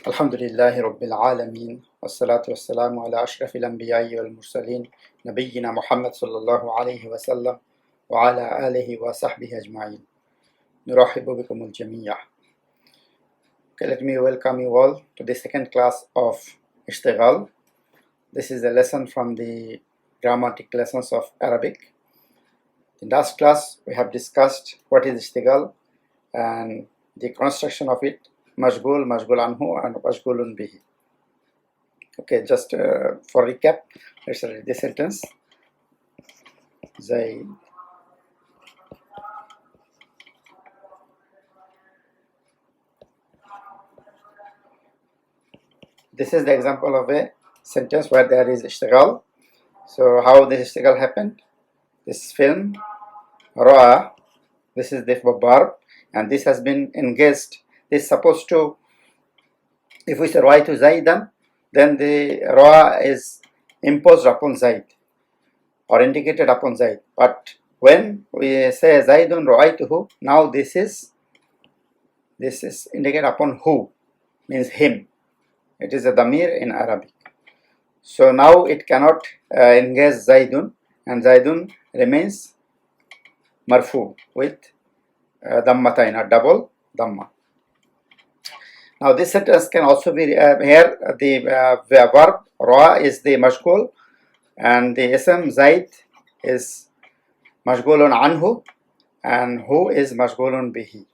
الحمد لله رب العالمين والصلاة والسلام على أشرف الأنبياء والمرسلين نبينا محمد صلى الله عليه وسلم وعلى آله وصحبه أجمعين. نرحب بكم الجميع. Let me welcome you all to the second class of اشتغال. This is a lesson from the grammatic lessons of Arabic. In last class we have discussed what is اشتغال and the construction of it, مشغول, مشغول عنه and مشغول به. Okay, just for recap, let's read the sentence. This is the example of a sentence where there is اشتغال. So how this اشتغال happened? This film, رأى, this is the verb, and this has been engaged. This is supposed to, if we say رأيت زيدا, then the رأى is imposed upon Zaid or indicated upon Zaid. But when we say Zaidun رأيته, now this is indicated upon who, means him. It is a damir in Arabic. So now it cannot engage Zaidun, and Zaidun remains marfu with dammatain, a double damma. Now this sentence can also be here the verb ra is the mashghul and the ism Zaid is mashghulun anhu and hu is mashghulun bihi,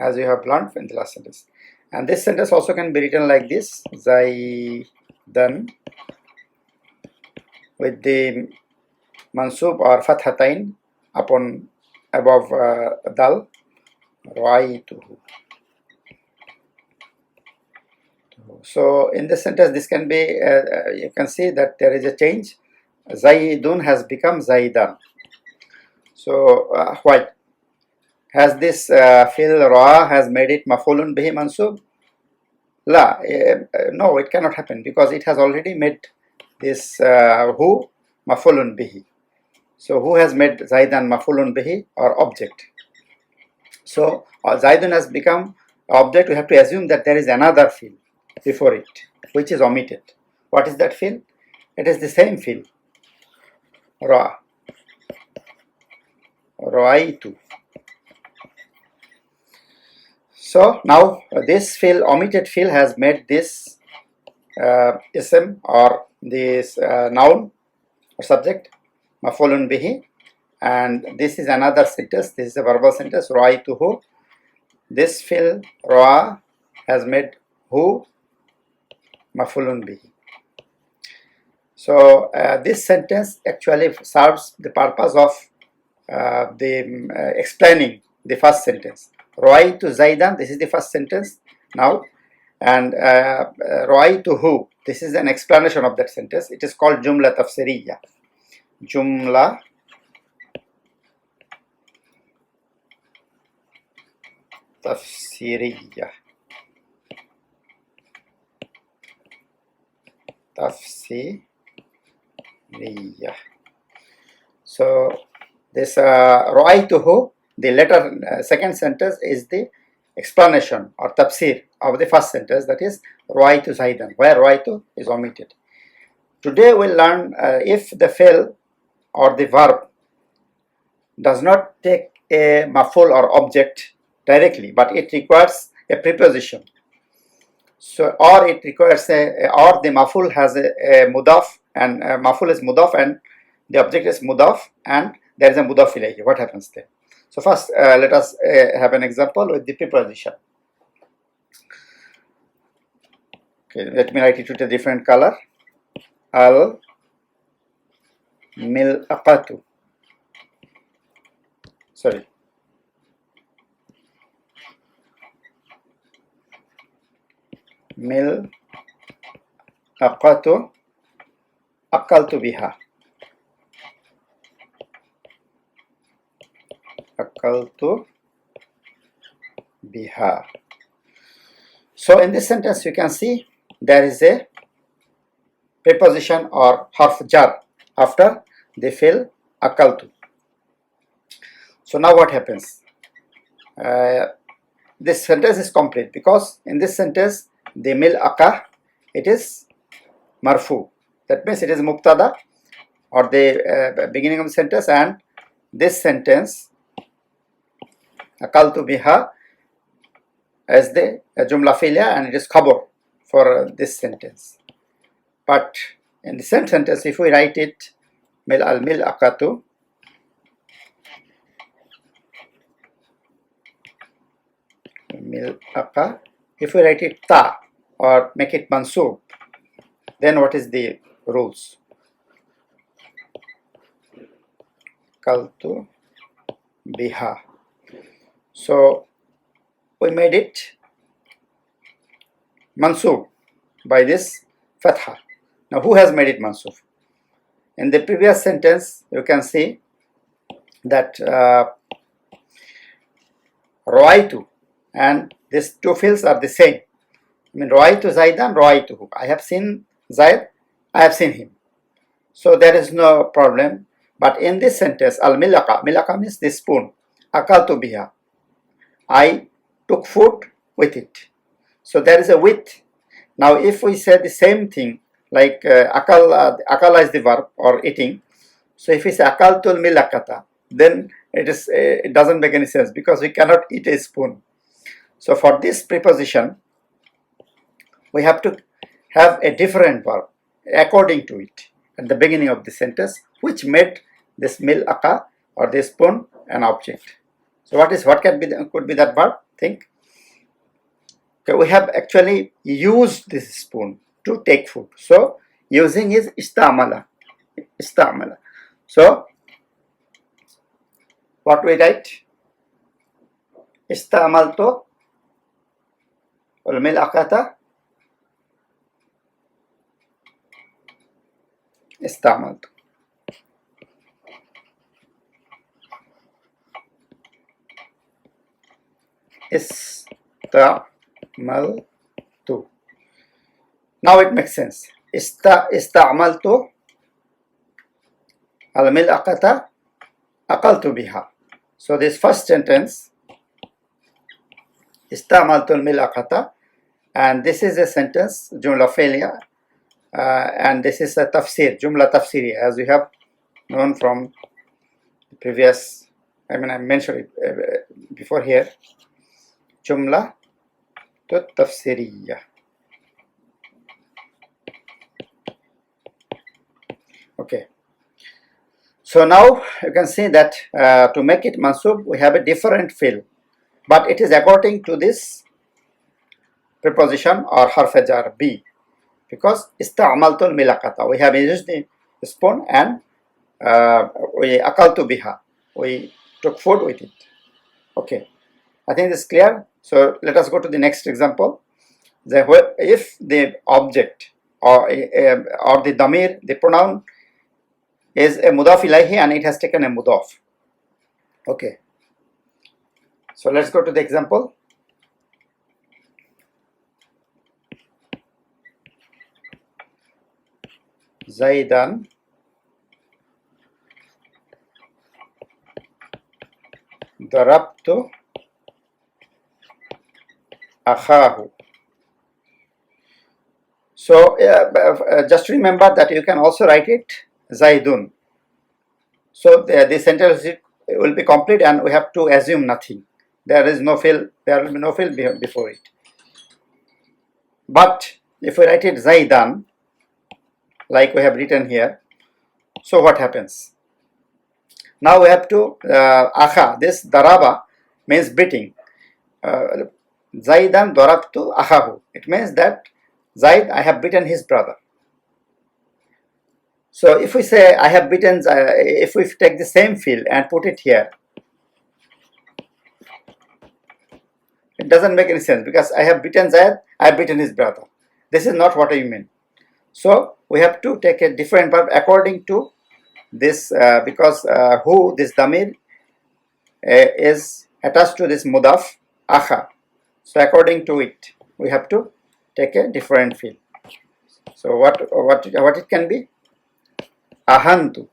as you have learned in the last sentence. And this sentence also can be written like this: Zaidan with the mansub or fathatain upon above dal, ra'aytuhu. So in this sentence, this can be you can see that there is a change. Zaidun has become Zaidan. So why? Has this fi'l ra has made it maf'ulun bihi mansub? La, no, it cannot happen because it has already made this who maf'ulun bihi. So who has made Zaidan maf'ulun bihi or object? So Zaidun has become object. We have to assume that there is another fi'l before it, which is omitted. What is that fi'l? It is the same fi'l, ra, ra'aytu. So now this fi'l, omitted fi'l, has made this ism or this noun or subject maf'ulun bihi, and this is another sentence. This is a verbal sentence, ra'aytuhu. This fi'l ra has made who maf'ulun bihi. So this sentence actually serves the purpose of explaining the first sentence. Ra'aytu Zaidan, this is the first sentence now, and ra'aytuhu, this is an explanation of that sentence. It is called jumla tafsiriyya. Jumla tafsiriyya. So this ra'aytuhu, the later second sentence, is the explanation or tafsir of the first sentence, that is ra'aytu Zaidan, where ra'aytu is omitted. Today we'll learn if the fi'l or the verb does not take a maf'ul or object directly, but it requires a preposition. So, or it requires or the maf'ul has a mudaf, and maf'ul is mudaf and the object is mudaf and there is a mudaf ilayhi. What happens then? So first let us have an example with the preposition. Okay, let me write it with a different color. Al mil'aqatu. Sorry. Mil'aqatu akaltu biha. Akaltu biha. So in this sentence you can see there is a preposition or harf jar after the fi'l akaltu. So now what happens? This sentence is complete because in this sentence the mil'aqa, it is marfu. That means it is mubtada or the beginning of the sentence, and this sentence akaltu biha as the jumla fi'liya, and it is khabar for this sentence. But in the same sentence, if we write it mil'aqatu, mil'aqa, if we write it ta or make it mansub, then what is the rules? Kaltu biha. So we made it mansub by this fatha. Now who has made it mansub? In the previous sentence you can see that Rawaitu and these two fields are the same. I mean, Rawaitu Zaidan, Rawaituhu. I have seen Zaid, I have seen him. So there is no problem. But in this sentence, al-milaqa, milaqa means the spoon. Akaltu biha. I took food with it. So there is a with. Now if we say the same thing, like akala is the verb or eating. So if we say akaltul milakata, then it doesn't make any sense because we cannot eat a spoon. So for this preposition, we have to have a different verb according to it at the beginning of the sentence, which made this mil'aqa or this spoon an object. So what could be that verb? Think. Okay, we have actually used this spoon to take food. So using is istamala. Istamala. So what we write? Istamaltu al-mil'aqata. Istamaltu. Istamaltu. Now it makes sense. Istamaltu al-mil'aqata aqaltu biha. So this first sentence, istamaltu al-mil'aqata, and this is a sentence, jumla fi'liya, and this is a tafsir, jumla tafsiri, as we have known from the previous, I mentioned it before here, jumla tafsiriyya. Okay. So now you can see that to make it mansub, we have a different fill, but it is according to this preposition or harf jar B, because ista'maltul milaqata, we have used the spoon and we akaltu biha, we took food with it. Okay, I think this is clear. So let us go to the next example. If the object or the damir, the pronoun, is a mudaf ilayhi and it has taken a mudaf. Okay. So let's go to the example. Zaidan darabtu akhahu. So just remember that you can also write it Zaidun. So the sentence will be complete and we have to assume nothing. There is no fill, there will be no fill before it. But if we write it Zaidan, like we have written here, so what happens? Now we have to akha, this daraba means beating. Zaidan darabtu akhahu. It means that Zaid, I have beaten his brother. So if we say I have beaten, if we take the same field and put it here, it doesn't make any sense because I have beaten Zaid, I have beaten his brother. This is not what I mean. So we have to take a different verb according to this, because who, this damir, is attached to this mudaf akha. So according to it, we have to take a different field. So what it can be? Ahantu.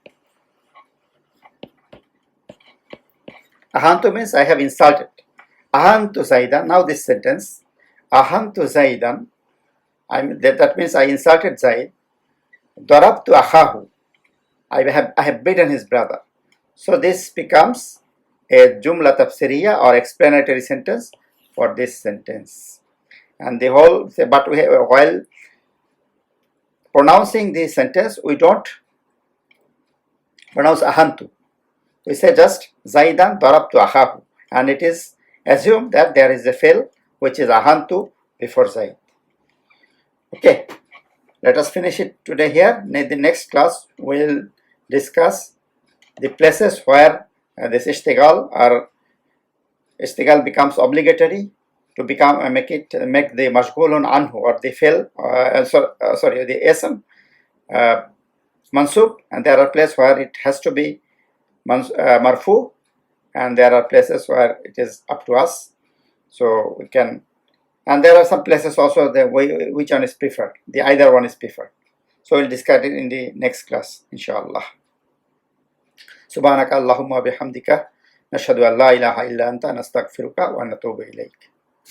Ahantu means I have insulted. Ahantu Zaidan. Now this sentence, Ahantu Zaidan that means I insulted Zaid. Darabtu akhahu. I have beaten his brother. So this becomes a jumla tafsiriya or explanatory sentence for this sentence. And the whole, but while pronouncing the sentence, we don't pronounce ahantu. We say just Zaidan darabtu akhahu. And it is assumed that there is a fi'l which is ahantu before Zaid. Okay, let us finish it today here. In the next class, we will discuss the places where this اشتغال or اشتغال becomes obligatory to make the mashghulun anhu or the fi'l, the ism mansub, and there are places where it has to be marfu, and there are places where it is up to us. So we can, and there are some places also which one is preferred. The either one is preferred. So we'll discuss it in the next class, inshallah. Subhanaka Allahumma bihamdika nashhadu an la ilaha illa anta nastaghfiruka wa natubu ilayk.